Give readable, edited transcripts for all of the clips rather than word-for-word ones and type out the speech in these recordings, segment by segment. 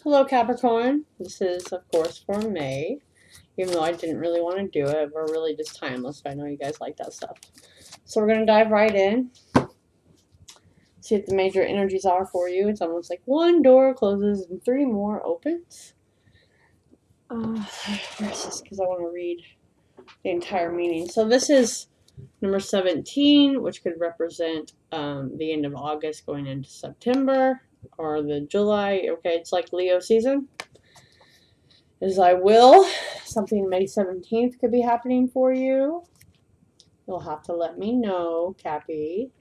Hello, Capricorn. This is, of course, for May. Even though I didn't really want to do it, we're really just timeless. But I know you guys like that stuff. So we're going to dive right in. See what the major energies are for you. It's almost like one door closes and three more opens. Where's this? Because I want to read the entire meaning. So this is number 17, which could represent the end of August going into September or the July. Okay, it's like Leo season. Is I will. Something May 17th could be happening for you. You'll have to let me know, Cappy.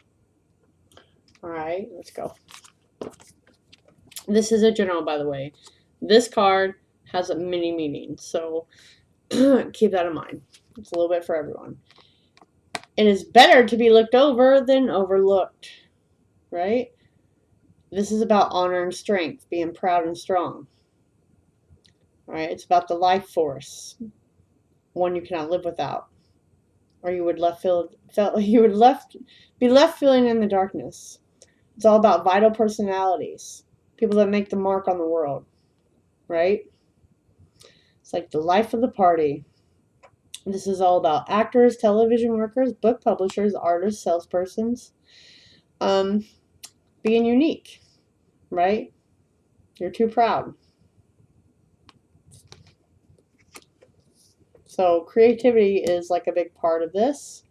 Alright, let's go. This is a general, by the way. This card has a mini meaning, so keep that in mind. It's a little bit for everyone. It is better to be looked over than overlooked, right? This is about honor and strength, being proud and strong. Alright, it's about the life force, one you cannot live without. Or you would be left feeling in the darkness. It's all about vital personalities, people that make the mark on the world, right? It's like the life of the party. This is all about actors, television workers, book publishers, artists, salespersons, being unique, right? You're too proud. So creativity is like a big part of this.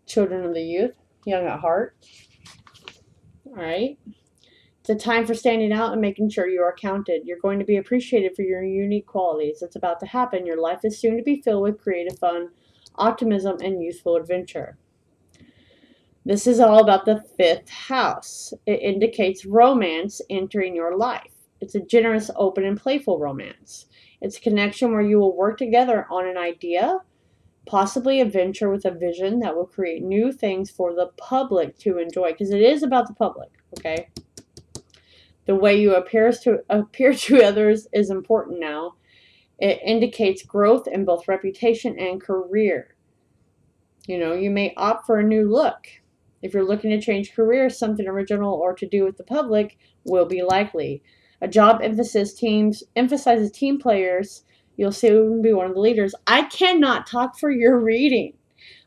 Children of the youth, young at heart. All right. It's a time for standing out and making sure you are counted. You're going to be appreciated for your unique qualities. It's about to happen. Your life is soon to be filled with creative fun, optimism, and youthful adventure. This is all about the fifth house. It indicates romance entering your life. It's a generous, open, and playful romance. It's a connection where you will work together on an idea, possibly a venture with a vision that will create new things for the public to enjoy, because it is about the public, okay? The way you appear to others is important now. It indicates growth in both reputation and career. You know, you may opt for a new look. If you're looking to change careers, something original or to do with the public will be likely. A job emphasizes team players. You'll soon be one of the leaders. I cannot talk for your reading.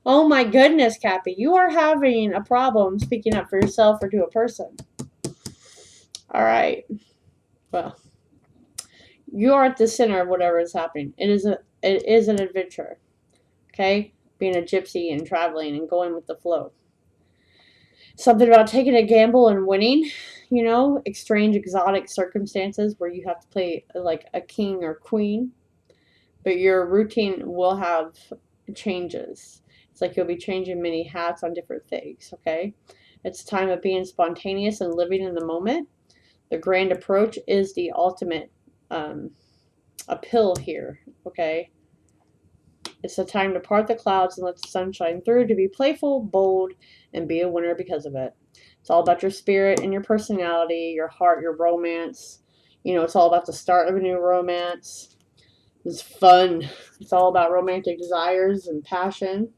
Oh my goodness, Cappy. You are having a problem speaking up for yourself or to a person. All right. Well, you are at the center of whatever is happening. It is an adventure. Okay? Being a gypsy and traveling and going with the flow. Something about taking a gamble and winning, you know, strange, exotic circumstances where you have to play like a king or queen, but your routine will have changes. It's like you'll be changing many hats on different things, okay? It's a time of being spontaneous and living in the moment. The grand approach is the ultimate appeal here, okay? It's the time to part the clouds and let the sun shine through, to be playful, bold, and be a winner because of it. It's all about your spirit and your personality, your heart, your romance. You know, it's all about the start of a new romance. It's fun. It's all about romantic desires and passion.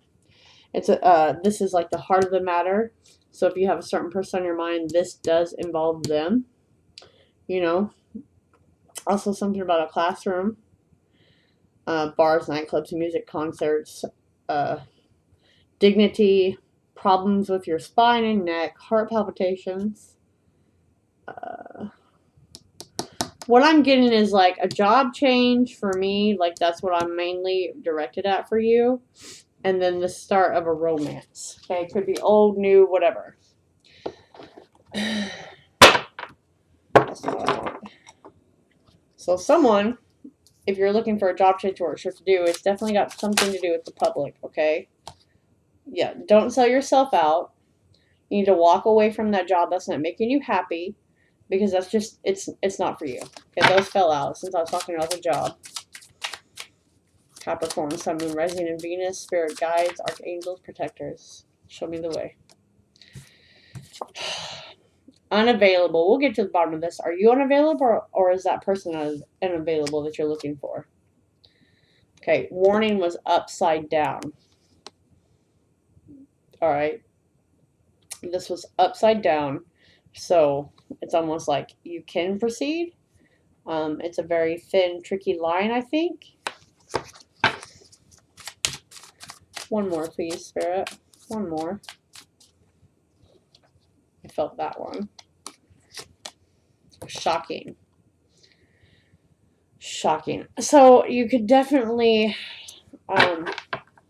This is like the heart of the matter. So if you have a certain person on your mind, this does involve them. You know, also something about a classroom. Bars, nightclubs, music, concerts, dignity, problems with your spine and neck, heart palpitations. What I'm getting is like a job change for me, like that's what I'm mainly directed at for you. And then the start of a romance. Okay, it could be old, new, whatever. That's what I want. So someone, if you're looking for a job change or what to do, it's definitely got something to do with the public, okay? Yeah, don't sell yourself out. You need to walk away from that job that's not making you happy, because that's just, it's not for you. Okay, those fell out since I was talking about the job. Capricorn, Sun, Moon, Rising, and Venus, Spirit guides, Archangels, Protectors. Show me the way. Unavailable. We'll get to the bottom of this. Are you unavailable, or is that person unavailable that you're looking for? Okay, warning was upside down. All right. This was upside down. So it's almost like you can proceed, It's a very thin, tricky line, I think. One more, please, Spirit. One more. I felt that one. Shocking. Shocking. So you could definitely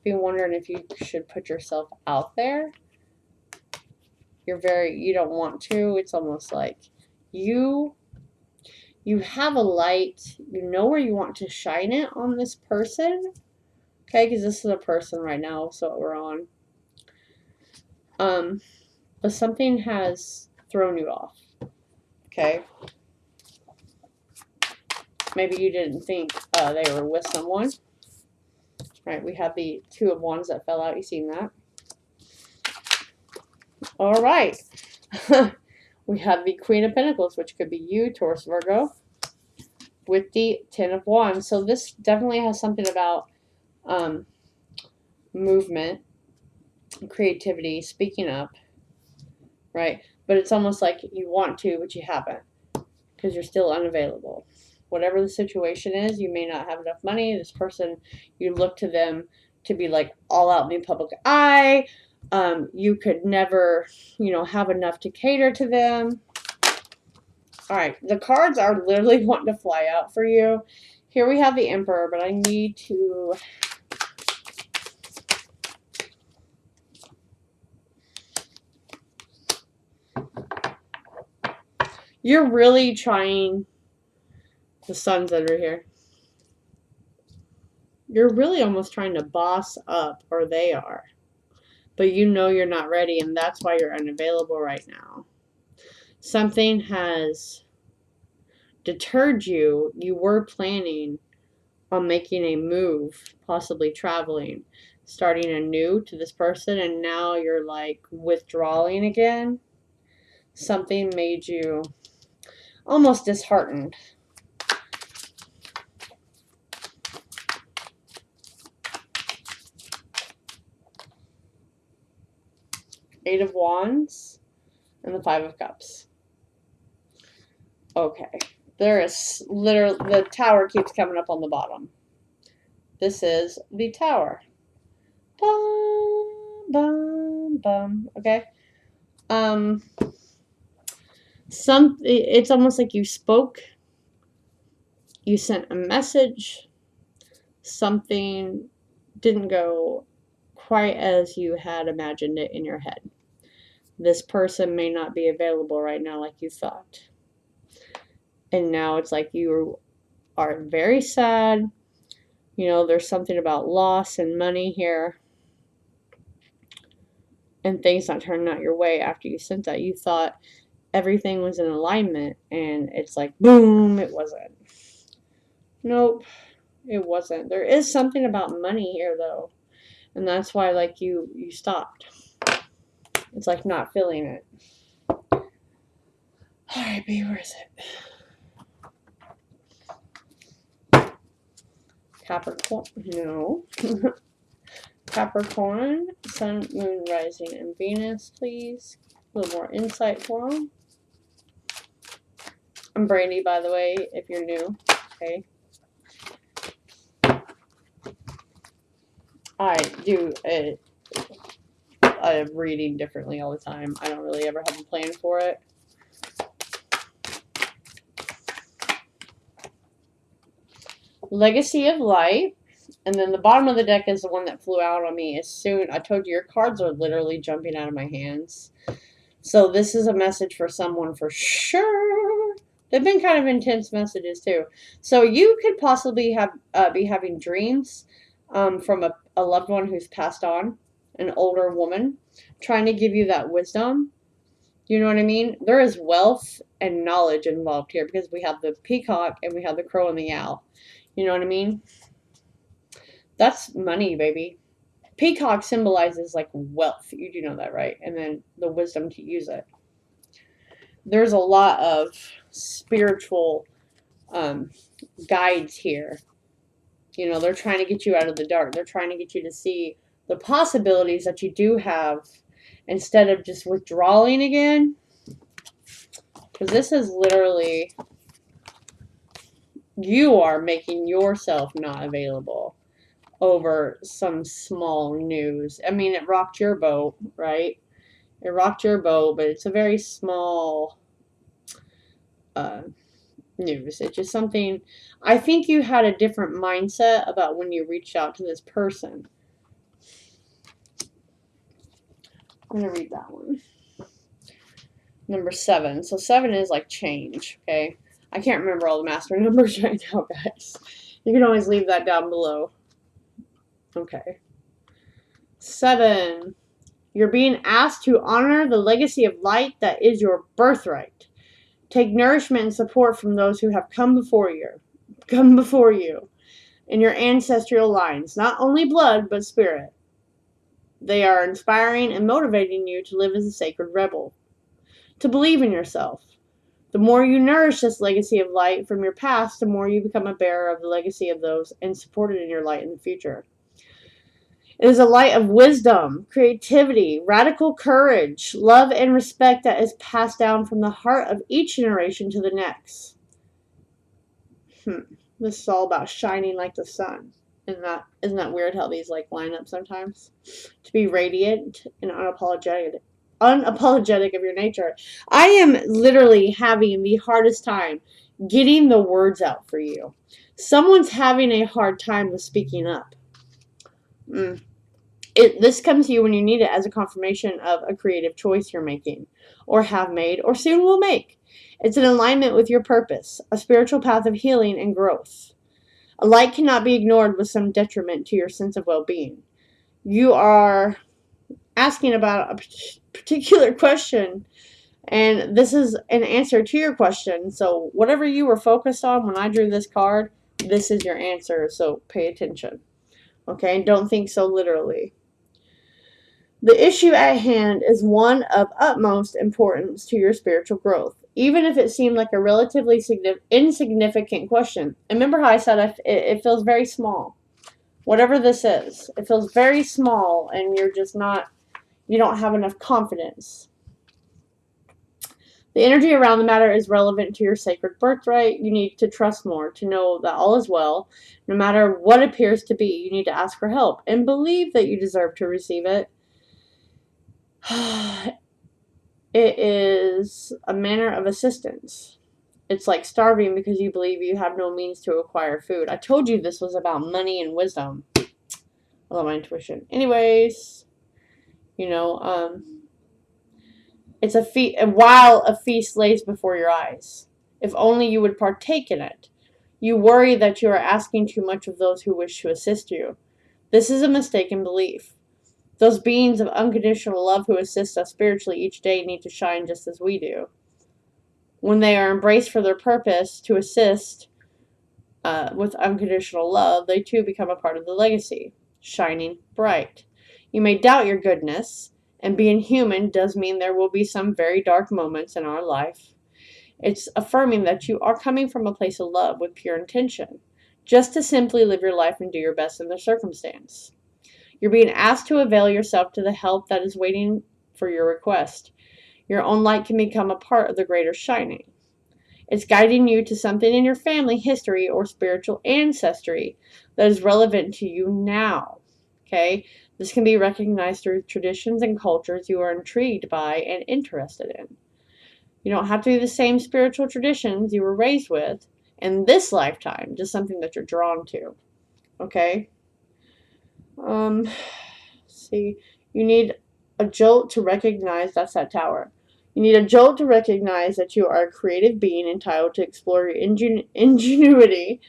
be wondering if you should put yourself out there. You don't want to. It's almost like you have a light. You know where you want to shine it on this person. Okay, because this is a person right now, so we're on. But something has thrown you off. Okay. Maybe you didn't think they were with someone. Right, we have the Two of Wands that fell out. You seen that? All right. We have the Queen of Pentacles, which could be you, Taurus, Virgo, with the Ten of Wands. So this definitely has something about movement, creativity, speaking up, right? But it's almost like you want to, but you haven't because you're still unavailable. Whatever the situation is, you may not have enough money. This person, you look to them to be like all out in the public eye. You could never, have enough to cater to them. All right, the cards are literally wanting to fly out for you. Here we have the Emperor, but I need to... You're really trying... The Sun's under here. You're really almost trying to boss up, or they are. But you know you're not ready, and that's why you're unavailable right now. Something has deterred you. You were planning on making a move, possibly traveling, starting anew to this person, and now you're like withdrawing again. Something made you almost disheartened. Eight of Wands and the Five of Cups. Okay. There is literally, the Tower keeps coming up on the bottom. This is the Tower. Bum, bum, bum. Okay. It's almost like you spoke, you sent a message, something didn't go quite as you had imagined it in your head. This person may not be available right now like you thought. And now it's like you are very sad. There's something about loss and money here. And things not turning out your way after you sent that. You thought everything was in alignment, and it's like, boom, it wasn't. Nope, it wasn't. There is something about money here, though. And that's why, like, you stopped. It's like not feeling it. All right, babe, where is it? Capricorn. No. Capricorn, Sun, Moon, Rising, and Venus, please. A little more insight for them. I'm Brandy, by the way, if you're new. Okay. I do I'm reading differently all the time. I don't really ever have a plan for it. Legacy of Light. And then the bottom of the deck is the one that flew out on me. I told you, your cards are literally jumping out of my hands. So this is a message for someone for sure. They've been kind of intense messages too. So you could possibly be having dreams from a loved one who's passed on, an older woman, trying to give you that wisdom. You know what I mean? There is wealth and knowledge involved here because we have the peacock and we have the crow and the owl. You know what I mean? That's money, baby. Peacock symbolizes like wealth. You do know that, right? And then the wisdom to use it. There's a lot of spiritual guides here. They're trying to get you out of the dark. They're trying to get you to see the possibilities that you do have instead of just withdrawing again. Because this is literally You are making yourself not available over some small news. I mean, it rocked your boat, right? It rocked your boat, but it's a very small uh, news. It's just something. I think you had a different mindset about when you reached out to this person. I'm going to read that one. Number 7. So 7 is like change, okay? I can't remember all the master numbers right now, guys. You can always leave that down below. Okay. 7. You're being asked to honor the legacy of light that is your birthright. Take nourishment and support from those who have come before you in your ancestral lines, not only blood but spirit. They are inspiring and motivating you to live as a sacred rebel, to believe in yourself. The more you nourish this legacy of light from your past, the more you become a bearer of the legacy of those and supported in your light in the future. It is a light of wisdom, creativity, radical courage, love, and respect that is passed down from the heart of each generation to the next. This is all about shining like the sun. Isn't that weird how these like line up sometimes? To be radiant and unapologetic of your nature. I am literally having the hardest time getting the words out for you. Someone's having a hard time with speaking up. This comes to you when you need it as a confirmation of a creative choice you're making, or have made, or soon will make. It's an alignment with your purpose, a spiritual path of healing and growth. A light cannot be ignored with some detriment to your sense of well-being. You are asking about a particular question, and this is an answer to your question. So whatever you were focused on when I drew this card, this is your answer, so pay attention. Okay, don't think so literally. The issue at hand is one of utmost importance to your spiritual growth, even if it seemed like a relatively insignificant question. And remember how I said it feels very small. Whatever this is, it feels very small, and you're just not, you don't have enough confidence. The energy around the matter is relevant to your sacred birthright. You need to trust more, to know that all is well. No matter what appears to be, you need to ask for help and believe that you deserve to receive it. It is a manner of assistance. It's like starving because you believe you have no means to acquire food. I told you this was about money and wisdom. I love my intuition. Anyways, it's a feast, while a feast lays before your eyes. If only you would partake in it. You worry that you are asking too much of those who wish to assist you. This is a mistaken belief. Those beings of unconditional love who assist us spiritually each day need to shine just as we do. When they are embraced for their purpose to assist with unconditional love, they too become a part of the legacy, shining bright. You may doubt your goodness, and being human does mean there will be some very dark moments in our life. It's affirming that you are coming from a place of love with pure intention, just to simply live your life and do your best in the circumstance. You're being asked to avail yourself to the help that is waiting for your request. Your own light can become a part of the greater shining. It's guiding you to something in your family history or spiritual ancestry that is relevant to you now. Okay? This can be recognized through traditions and cultures you are intrigued by and interested in. You don't have to be the same spiritual traditions you were raised with in this lifetime, just something that you're drawn to. Okay? See, you need a jolt to recognize, that's that tower. You need a jolt to recognize that you are a creative being entitled to explore your ingenuity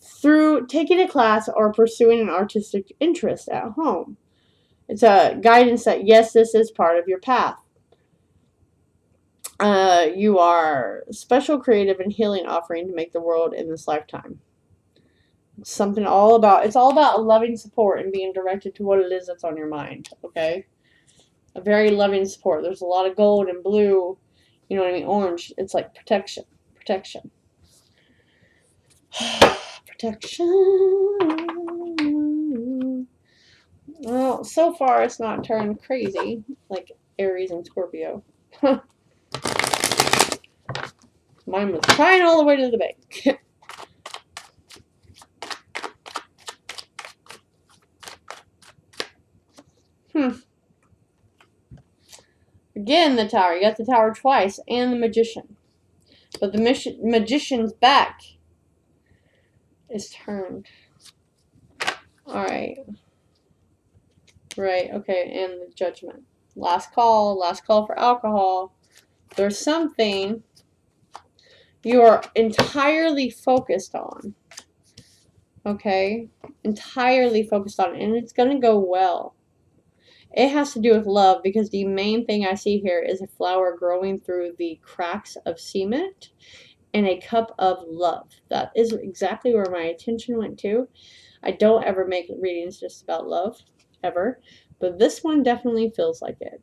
through taking a class or pursuing an artistic interest at home. It's a guidance that, yes, this is part of your path. You are a special, creative, and healing offering to make the world in this lifetime. It's all about loving support and being directed to what it is that's on your mind, okay? A very loving support. There's a lot of gold and blue, you know what I mean, orange. It's like protection. Protection. Well, so far it's not turned crazy, like Aries and Scorpio. Mine was crying all the way to the bank. Again, the Tower. You got the Tower twice, and the Magician. But the Magician's back is turned. Alright. Right, okay, and the Judgment. Last call for alcohol. There's something you are entirely focused on. Okay? Entirely focused on it, and it's going to go well. It has to do with love, because the main thing I see here is a flower growing through the cracks of cement and a cup of love. That is exactly where my attention went to. I don't ever make readings just about love, ever. But this one definitely feels like it.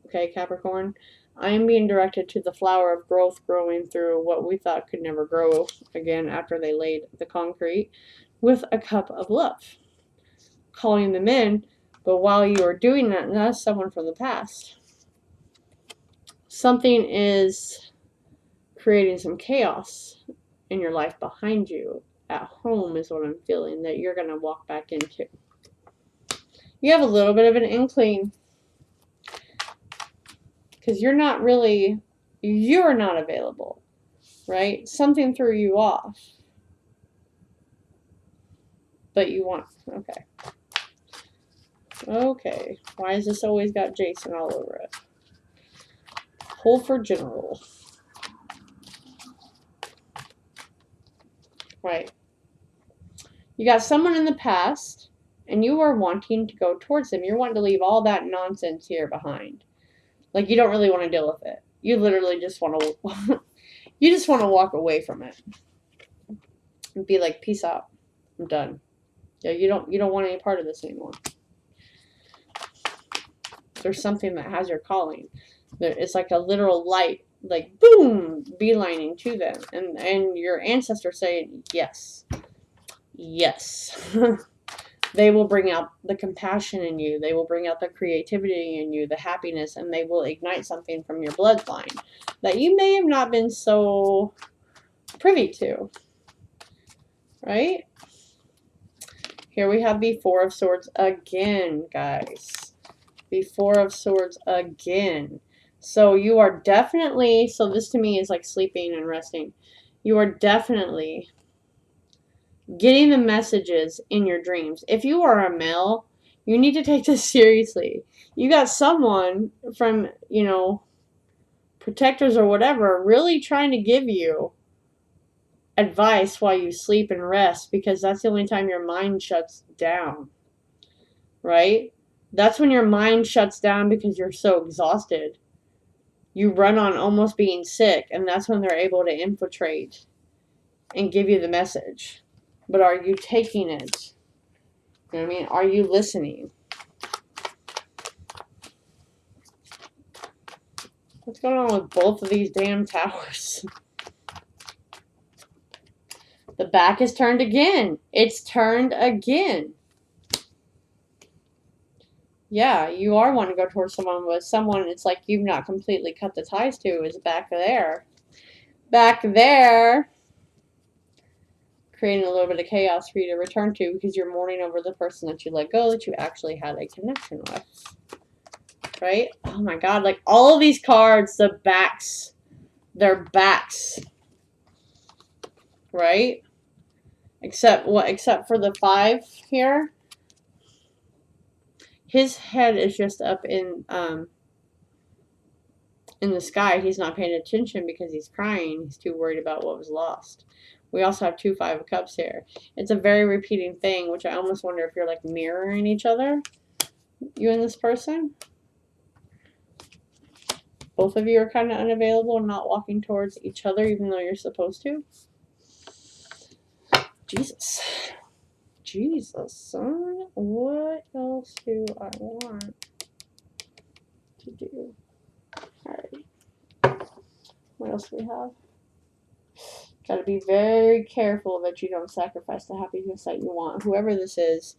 Okay, Capricorn? I am being directed to the flower of growth growing through what we thought could never grow again after they laid the concrete, with a cup of love. Calling them in, but while you are doing that, and that's someone from the past. Something is creating some chaos in your life behind you. At home is what I'm feeling that you're going to walk back into. You have a little bit of an inkling, because you're not available, right? Something threw you off, but you want, okay, why has this always got Jason all over it? Pull for general. Right. You got someone in the past, and you are wanting to go towards them. You're wanting to leave all that nonsense here behind. Like, you don't really want to deal with it. You literally just want to, you just want to walk away from it. And be like, peace out. I'm done. Yeah, you don't want any part of this anymore. There's something that has your calling. It's like a literal light, like, boom, beelining to them. And your ancestors say, yes. Yes. They will bring out the compassion in you. They will bring out the creativity in you, the happiness, and they will ignite something from your bloodline that you may have not been so privy to. Right? Here we have the Four of Swords again, guys. The Four of Swords again. So you are definitely, so this to me is like sleeping and resting. You are definitely getting the messages in your dreams. If you are a male, you need to take this seriously. You got someone from, protectors or whatever, really trying to give you advice while you sleep and rest, because that's the only time your mind shuts down. Right? That's when your mind shuts down because you're so exhausted. You run on almost being sick, and that's when they're able to infiltrate and give you the message. But are you taking it? You know what I mean? Are you listening? What's going on with both of these damn towers? The back is turned again. It's turned again. Yeah, you are wanting to go towards someone, with someone it's like you've not completely cut the ties to is back there. Back there. Creating a little bit of chaos for you to return to, because you're mourning over the person that you let go, that you actually had a connection with. Right? Oh my god, like all of these cards, the backs, they're backs. Right? Except what? Except for the 5 here. His head is just up in the sky. He's not paying attention because he's crying. He's too worried about what was lost. We also have 2 5 of Cups here. It's a very repeating thing, which I almost wonder if you're like mirroring each other, you and this person. Both of you are kind of unavailable and not walking towards each other, even though you're supposed to. Jesus. Jesus, son. What else do I want to do? Alright. What else do we have? Got to be very careful that you don't sacrifice the happiness that you want. Whoever this is,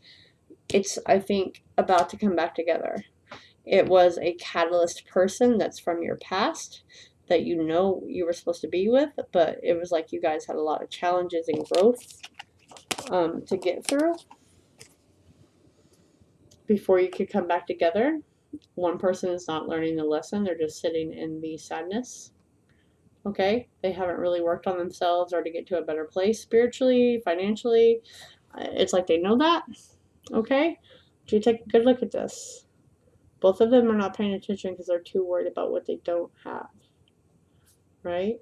it's, I think, about to come back together. It was a catalyst person that's from your past that you were supposed to be with, but it was like you guys had a lot of challenges and growth to get through before you could come back together. One person is not learning the lesson. They're just sitting in the sadness. Okay? They haven't really worked on themselves or to get to a better place spiritually, financially. It's like they know that. Okay? But you take a good look at this. Both of them are not paying attention because they're too worried about what they don't have. Right?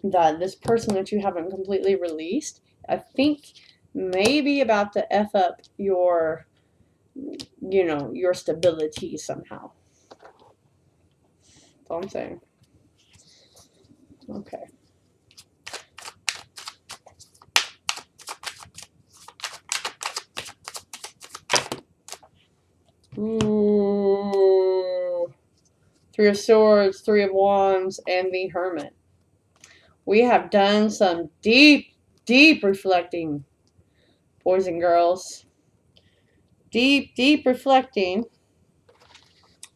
That this person that you haven't completely released, I think, maybe about to F up your, your stability somehow. That's all I'm saying. Okay. Ooh. Three of Swords, Three of Wands, and the Hermit. We have done some deep, deep reflecting, boys and girls. Deep, deep reflecting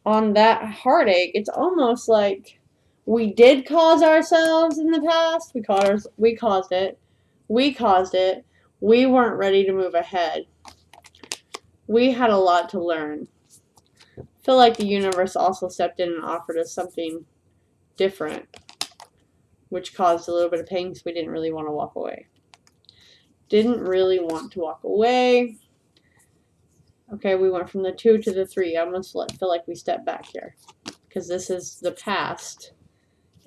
on that heartache. It's almost like we did cause ourselves in the past. We caused it. We caused it. We weren't ready to move ahead. We had a lot to learn. I feel like the universe also stepped in and offered us something different, which caused a little bit of pain because we didn't really want to walk away. Didn't really want to walk away. Okay, we went from the 2 to the 3. I almost feel like we stepped back here because this is the past,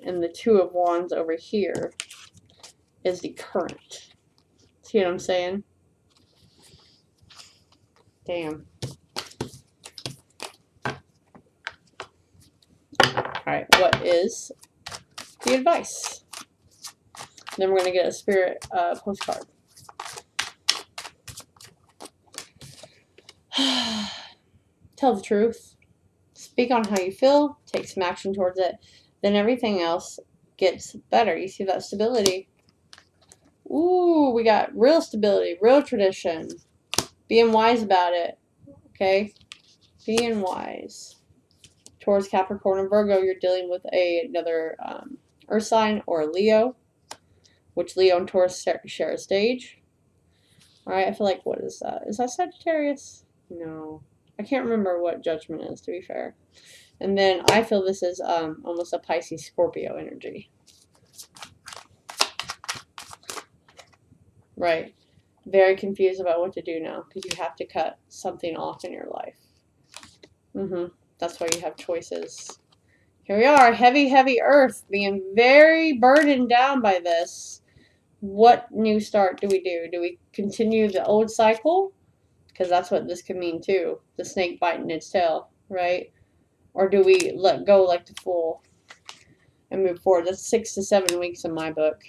and the 2 of Wands over here is the current. See what I'm saying? Damn. Alright, what is the advice? Then we're going to get a spirit postcard. Tell the truth. Speak on how you feel. Take some action towards it. Then everything else gets better. You see that stability? Ooh, we got real stability, real tradition. Being wise about it. Okay? Being wise. Towards Capricorn and Virgo, you're dealing with another Earth sign or a Leo, which Leo and Taurus share a stage. Alright, I feel like, what is that? Is that Sagittarius? No. I can't remember what Judgment is, to be fair. And then I feel this is almost a Pisces Scorpio energy. Right. Very confused about what to do now because you have to cut something off in your life. That's why you have choices. Here we are, heavy, heavy earth, being very burdened down by this. What new start do we do? Do we continue the old cycle? Because that's what this could mean too. The snake biting its tail, right? Or do we let go like the fool and move forward? That's 6 to 7 weeks in my book.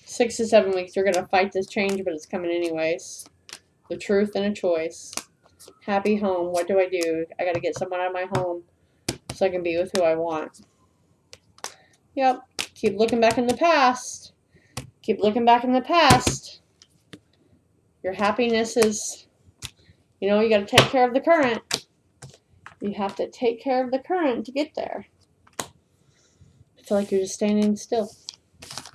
6 to 7 weeks, you're going to fight this change, but it's coming anyways. The truth and a choice. Happy home. What do? I got to get someone out of my home so I can be with who I want. Yep. Keep looking back in the past. Keep looking back in the past. Your happiness is, you got to take care of the current. You have to take care of the current to get there. I feel like you're just standing still.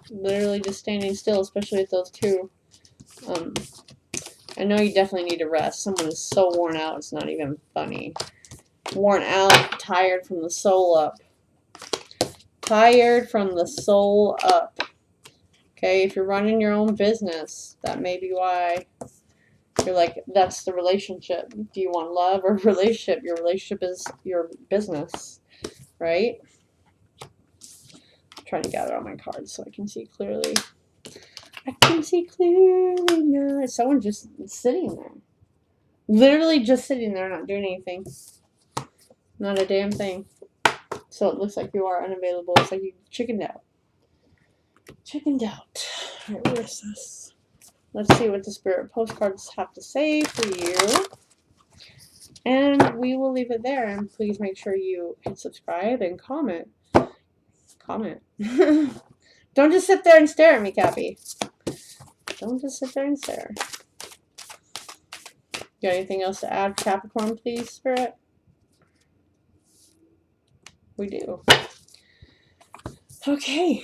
Literally just standing still, especially with those two. I know you definitely need to rest. Someone is so worn out, it's not even funny. Worn out, tired from the soul up. Tired from the soul up. Okay, if you're running your own business, that may be why you're like, that's the relationship. Do you want love or relationship? Your relationship is your business, right? I'm trying to gather all my cards so I can see clearly. I can see clearly now. Someone just sitting there. Literally just sitting there, not doing anything. Not a damn thing. So it looks like you are unavailable. It's like you chickened out. Chickened out. Alright, where's this? Let's see what the spirit postcards have to say for you. And we will leave it there. And please make sure you hit subscribe and comment. Comment. Don't just sit there and stare at me, Cappy. Don't just sit there and stare. Got anything else to add, Capricorn, please, Spirit? We do. Okay.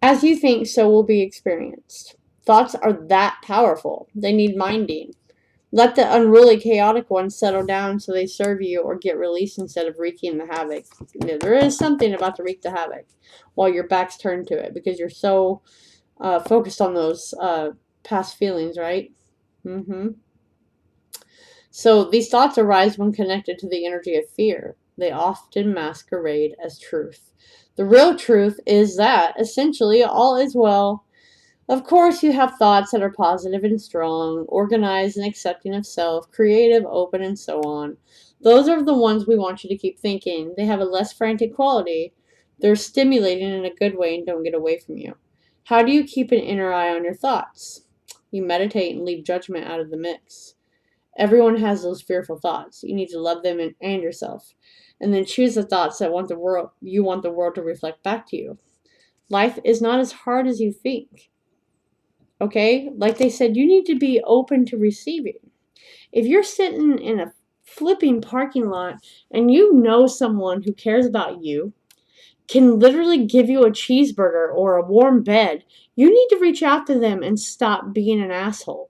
As you think, so will be experienced. Thoughts are that powerful. They need minding. Let the unruly, chaotic ones settle down so they serve you or get released instead of wreaking the havoc. There is something about to wreak the havoc while your back's turned to it because you're so focused on those past feelings, right? So these thoughts arise when connected to the energy of fear. They often masquerade as truth. The real truth is that essentially all is well. Of course, you have thoughts that are positive and strong, organized and accepting of self, creative, open, and so on. Those are the ones we want you to keep thinking. They have a less frantic quality. They're stimulating in a good way and don't get away from you. How do you keep an inner eye on your thoughts? You meditate and leave judgment out of the mix. Everyone has those fearful thoughts. You need to love them and yourself. And then choose the thoughts that you want the world to reflect back to you. Life is not as hard as you think. Okay? Like they said, you need to be open to receiving. If you're sitting in a flipping parking lot and you know someone who cares about you, can literally give you a cheeseburger or a warm bed, you need to reach out to them and stop being an asshole.